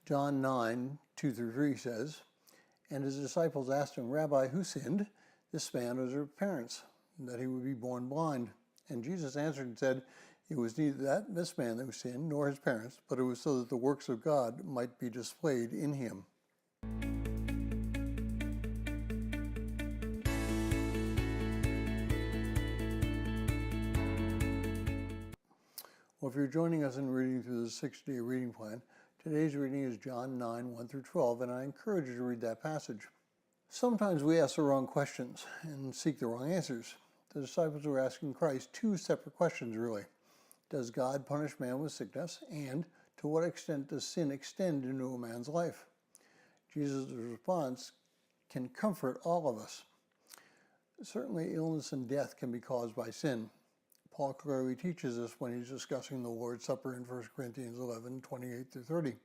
John 9, 2 through 3 says, "And his disciples asked him, 'Rabbi, who sinned, this man or his parents, that he would be born blind?' And Jesus answered and said, 'It was neither this man who sinned, nor his parents, but it was so that the works of God might be displayed in him.'" Well, if you're joining us in reading through the 6-day reading plan, today's reading is John 9, 1 through 12, and I encourage you to read that passage. Sometimes we ask the wrong questions and seek the wrong answers. The disciples were asking Christ two separate questions, really. Does God punish man with sickness? And to what extent does sin extend into a man's life? Jesus' response can comfort all of us. Certainly, illness and death can be caused by sin. Paul clearly teaches us when he's discussing the Lord's Supper in 1 Corinthians 11, 28 through 30.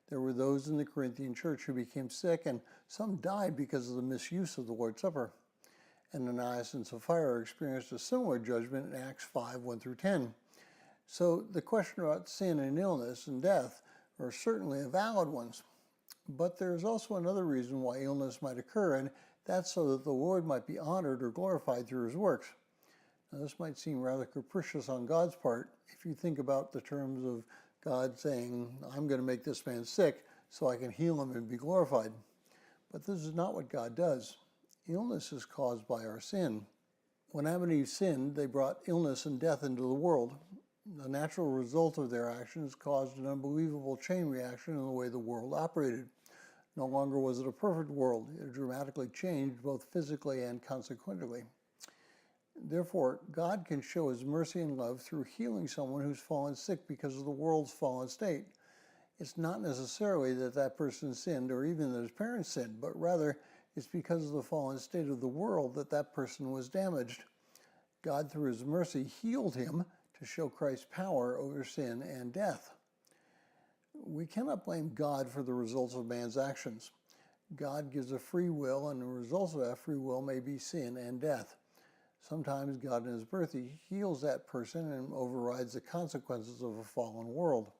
There were those in the Corinthian church who became sick, and some died because of the misuse of the Lord's Supper. Ananias and Sapphira experienced a similar judgment in Acts 5, 1 through 10. So the question about sin and illness and death are certainly valid ones. But there's also another reason why illness might occur, and that's so that the Lord might be honored or glorified through his works. Now, this might seem rather capricious on God's part if you think about the terms of God saying, "I'm going to make this man sick so I can heal him and be glorified." But this is not what God does. Illness is caused by our sin. When Adam and Eve sinned, they brought illness and death into the world. The natural result of their actions caused an unbelievable chain reaction in the way the world operated. No longer was it a perfect world. It dramatically changed both physically and consequently. Therefore, God can show his mercy and love through healing someone who's fallen sick because of the world's fallen state. It's not necessarily that that person sinned or even that his parents sinned, but rather it's because of the fallen state of the world that that person was damaged. God, through his mercy, healed him to show Christ's power over sin and death. We cannot blame God for the results of man's actions. God gives a free will, and the results of that free will may be sin and death. Sometimes God in his mercy heals that person and overrides the consequences of a fallen world.